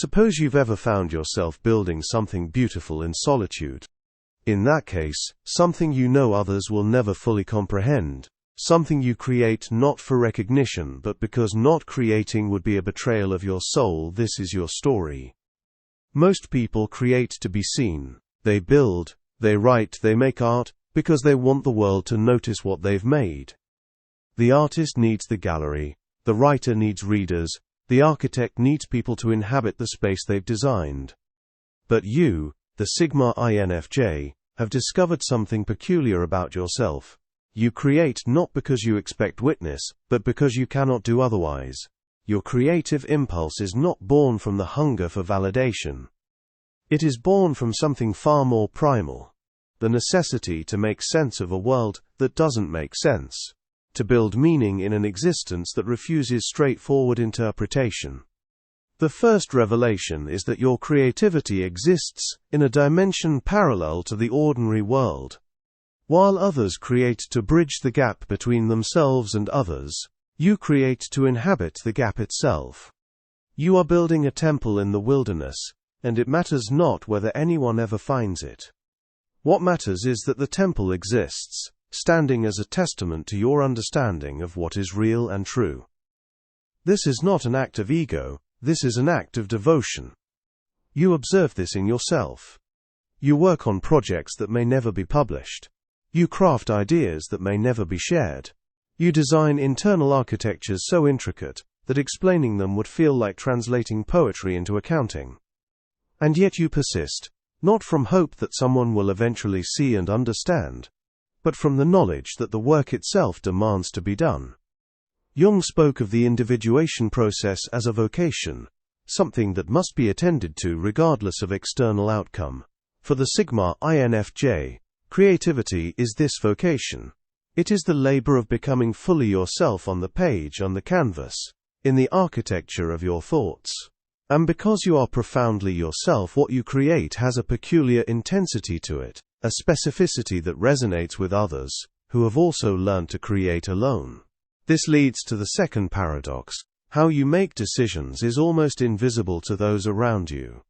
Suppose you've ever found yourself building something beautiful in solitude. In that case, something you know others will never fully comprehend. Something you create not for recognition but because not creating would be a betrayal of your soul. This is your story. Most people create to be seen. They build, they write, they make art, because they want the world to notice what they've made. The artist needs the gallery, the writer needs readers, the architect needs people to inhabit the space they've designed. But you, the Sigma INFJ, have discovered something peculiar about yourself. You create not because you expect witness, but because you cannot do otherwise. Your creative impulse is not born from the hunger for validation. It is born from something far more primal. The necessity to make sense of a world that doesn't make sense. To build meaning in an existence that refuses straightforward interpretation. The first revelation is that your creativity exists in a dimension parallel to the ordinary world. While others create to bridge the gap between themselves and others, you create to inhabit the gap itself. You are building a temple in the wilderness, and it matters not whether anyone ever finds it. What matters is that the temple exists, standing as a testament to your understanding of what is real and true. This is not an act of ego, this is an act of devotion. You observe this in yourself. You work on projects that may never be published. You craft ideas that may never be shared. You design internal architectures so intricate that explaining them would feel like translating poetry into accounting. And yet you persist, not from hope that someone will eventually see and understand, but from the knowledge that the work itself demands to be done. Jung spoke of the individuation process as a vocation, something that must be attended to regardless of external outcome. For the Sigma INFJ, creativity is this vocation. It is the labor of becoming fully yourself on the page, on the canvas, in the architecture of your thoughts. And because you are profoundly yourself, what you create has a peculiar intensity to it, a specificity that resonates with others, who have also learned to create alone. This leads to the second paradox. How you make decisions is almost invisible to those around you.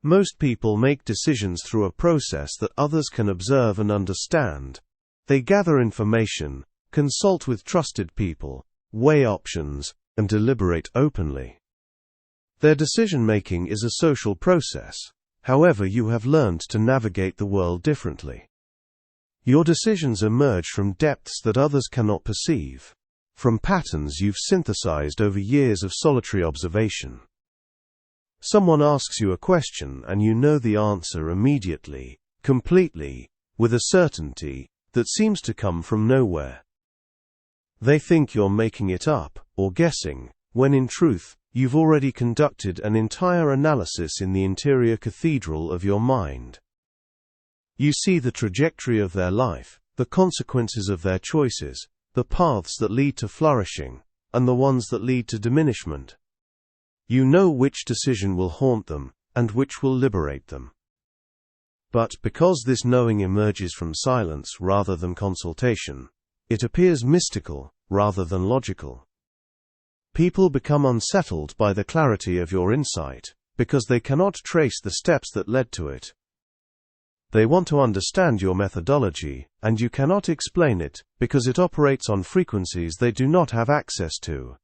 Most people make decisions through a process that others can observe and understand. They gather information, consult with trusted people, weigh options, and deliberate openly. Their decision-making is a social process. However, you have learned to navigate the world differently. Your decisions emerge from depths that others cannot perceive, from patterns you've synthesized over years of solitary observation. Someone asks you a question and you know the answer immediately, completely, with a certainty that seems to come from nowhere. They think you're making it up, or guessing, when in truth, you've already conducted an entire analysis in the interior cathedral of your mind. You see the trajectory of their life, the consequences of their choices, the paths that lead to flourishing, and the ones that lead to diminishment. You know which decision will haunt them, and which will liberate them. But because this knowing emerges from silence rather than consultation, it appears mystical rather than logical. People become unsettled by the clarity of your insight, because they cannot trace the steps that led to it. They want to understand your methodology, and you cannot explain it, because it operates on frequencies they do not have access to.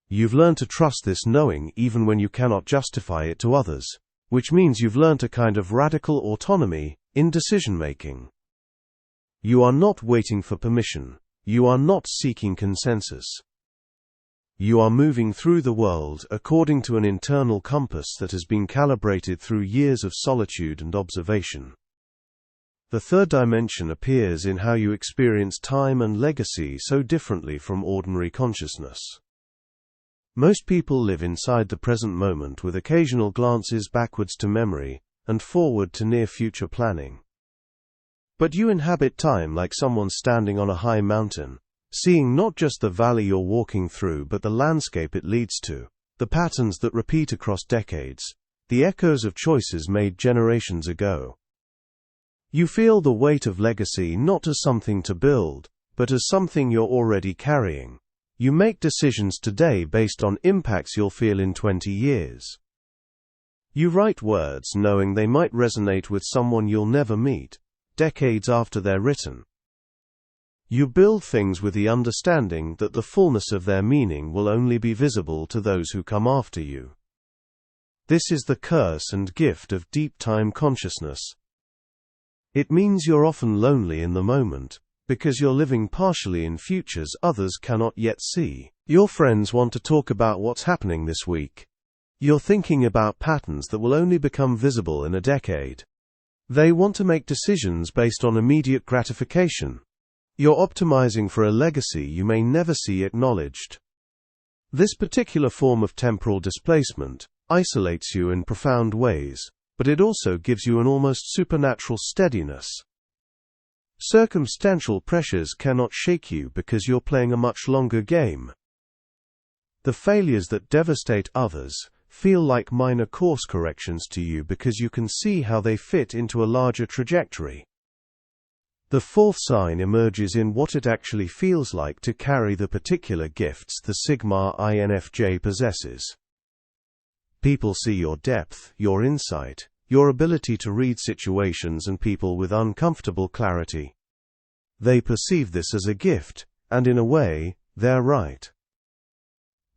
You've learned to trust this knowing even when you cannot justify it to others, which means you've learned a kind of radical autonomy in decision-making. You are not waiting for permission. You are not seeking consensus. You are moving through the world according to an internal compass that has been calibrated through years of solitude and observation. The third dimension appears in how you experience time and legacy so differently from ordinary consciousness. Most people live inside the present moment with occasional glances backwards to memory and forward to near-future planning. But you inhabit time like someone standing on a high mountain, seeing not just the valley you're walking through but the landscape it leads to, the patterns that repeat across decades, the echoes of choices made generations ago. You feel the weight of legacy not as something to build, but as something you're already carrying. You make decisions today based on impacts you'll feel in 20 years. You write words knowing they might resonate with someone you'll never meet, decades after they're written. You build things with the understanding that the fullness of their meaning will only be visible to those who come after you. This is the curse and gift of deep time consciousness. It means you're often lonely in the moment, because you're living partially in futures others cannot yet see. Your friends want to talk about what's happening this week. You're thinking about patterns that will only become visible in a decade. They want to make decisions based on immediate gratification. You're optimizing for a legacy you may never see acknowledged. This particular form of temporal displacement isolates you in profound ways, but it also gives you an almost supernatural steadiness. Circumstantial pressures cannot shake you because you're playing a much longer game. The failures that devastate others feel like minor course corrections to you because you can see how they fit into a larger trajectory. The fourth sign emerges in what it actually feels like to carry the particular gifts the Sigma INFJ possesses. People see your depth, your insight, your ability to read situations and people with uncomfortable clarity. They perceive this as a gift, and in a way, they're right.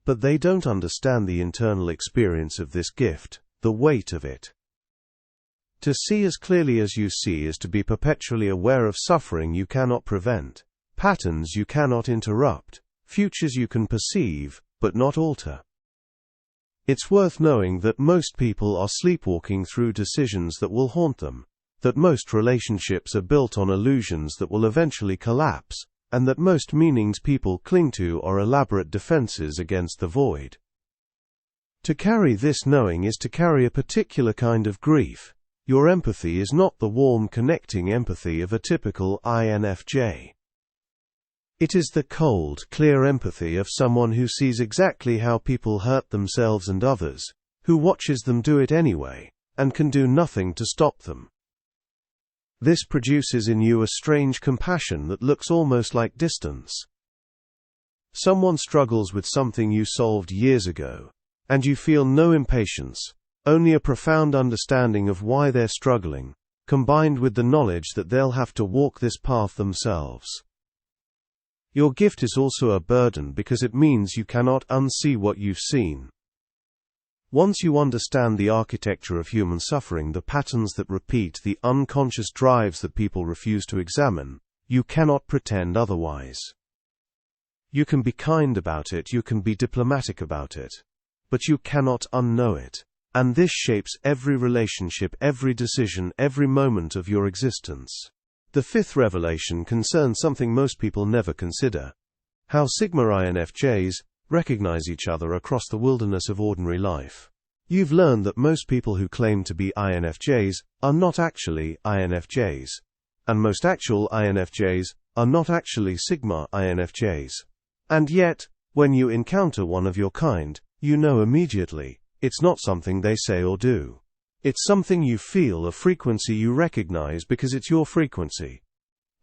But they don't understand the internal experience of this gift, the weight of it. To see as clearly as you see is to be perpetually aware of suffering you cannot prevent, patterns you cannot interrupt, futures you can perceive, but not alter. It's worth knowing that most people are sleepwalking through decisions that will haunt them, that most relationships are built on illusions that will eventually collapse, and that most meanings people cling to are elaborate defenses against the void. To carry this knowing is to carry a particular kind of grief. Your empathy is not the warm connecting empathy of a typical INFJ. It is the cold, clear empathy of someone who sees exactly how people hurt themselves and others, who watches them do it anyway, and can do nothing to stop them. This produces in you a strange compassion that looks almost like distance. Someone struggles with something you solved years ago, and you feel no impatience, only a profound understanding of why they're struggling, combined with the knowledge that they'll have to walk this path themselves. Your gift is also a burden because it means you cannot unsee what you've seen. Once you understand the architecture of human suffering, the patterns that repeat, the unconscious drives that people refuse to examine, you cannot pretend otherwise. You can be kind about it, you can be diplomatic about it, but you cannot unknow it. And this shapes every relationship, every decision, every moment of your existence. The fifth revelation concerns something most people never consider: how Sigma INFJs recognize each other across the wilderness of ordinary life. You've learned that most people who claim to be INFJs are not actually INFJs, and most actual INFJs are not actually Sigma INFJs. And yet, when you encounter one of your kind, you know immediately. It's not something they say or do. It's something you feel, a frequency you recognize because it's your frequency.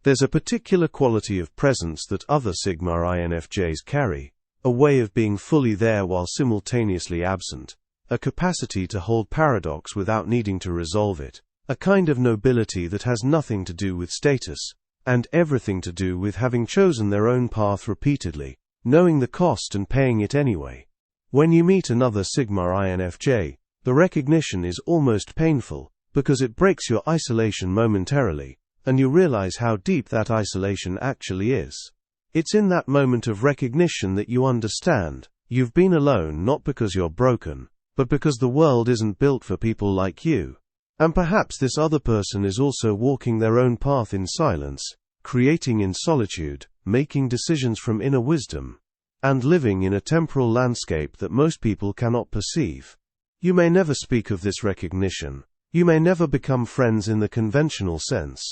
There's a particular quality of presence that other Sigma INFJs carry, a way of being fully there while simultaneously absent, a capacity to hold paradox without needing to resolve it, a kind of nobility that has nothing to do with status, and everything to do with having chosen their own path repeatedly, knowing the cost and paying it anyway. When you meet another Sigma INFJ, the recognition is almost painful, because it breaks your isolation momentarily, and you realize how deep that isolation actually is. It's in that moment of recognition that you understand, you've been alone not because you're broken, but because the world isn't built for people like you. And perhaps this other person is also walking their own path in silence, creating in solitude, making decisions from inner wisdom, and living in a temporal landscape that most people cannot perceive. You may never speak of this recognition, you may never become friends in the conventional sense,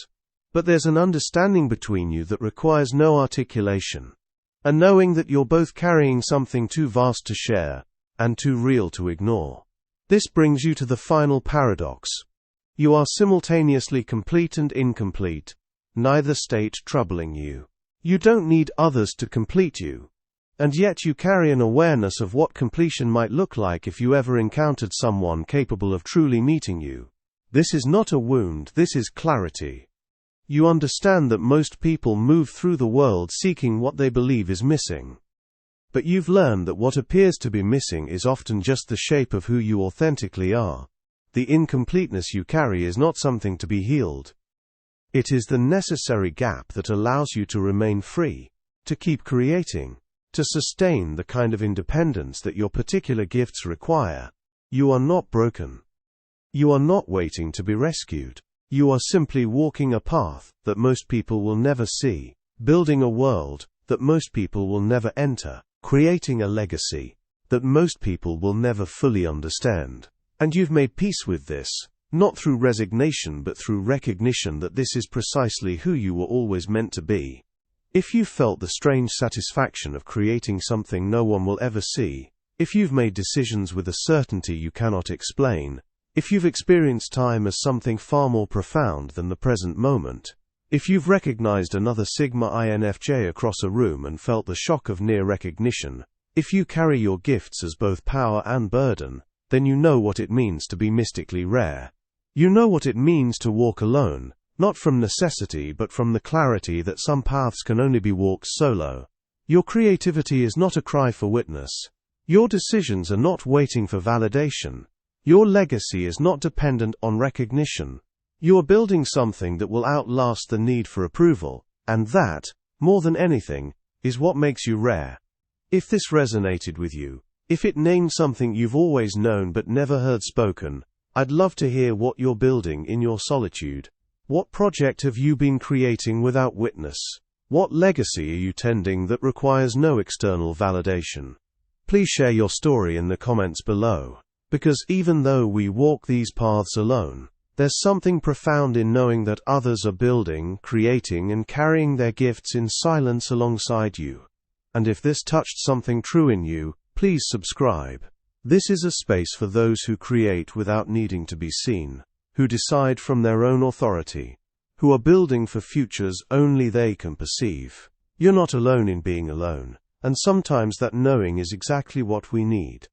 but there's an understanding between you that requires no articulation, a knowing that you're both carrying something too vast to share, and too real to ignore. This brings you to the final paradox. You are simultaneously complete and incomplete, neither state troubling you. You don't need others to complete you. And yet you carry an awareness of what completion might look like if you ever encountered someone capable of truly meeting you. This is not a wound, this is clarity. You understand that most people move through the world seeking what they believe is missing. But you've learned that what appears to be missing is often just the shape of who you authentically are. The incompleteness you carry is not something to be healed. It is the necessary gap that allows you to remain free, to keep creating, to sustain the kind of independence that your particular gifts require. You are not broken. You are not waiting to be rescued. You are simply walking a path that most people will never see, building a world that most people will never enter, creating a legacy that most people will never fully understand. And you've made peace with this, not through resignation but through recognition that this is precisely who you were always meant to be. If you felt the strange satisfaction of creating something no one will ever see, if you've made decisions with a certainty you cannot explain, if you've experienced time as something far more profound than the present moment, if you've recognized another Sigma INFJ across a room and felt the shock of near recognition, if you carry your gifts as both power and burden, then you know what it means to be mystically rare. You know what it means to walk alone, not from necessity but from the clarity that some paths can only be walked solo. Your creativity is not a cry for witness. Your decisions are not waiting for validation. Your legacy is not dependent on recognition. You are building something that will outlast the need for approval, and that, more than anything, is what makes you rare. If this resonated with you, if it named something you've always known but never heard spoken, I'd love to hear what you're building in your solitude. What project have you been creating without witness? What legacy are you tending that requires no external validation? Please share your story in the comments below, because even though we walk these paths alone, there's something profound in knowing that others are building, creating, and carrying their gifts in silence alongside you. And if this touched something true in you, please subscribe. This is a space for those who create without needing to be seen, who decide from their own authority, who are building for futures only they can perceive. You're not alone in being alone, and sometimes that knowing is exactly what we need.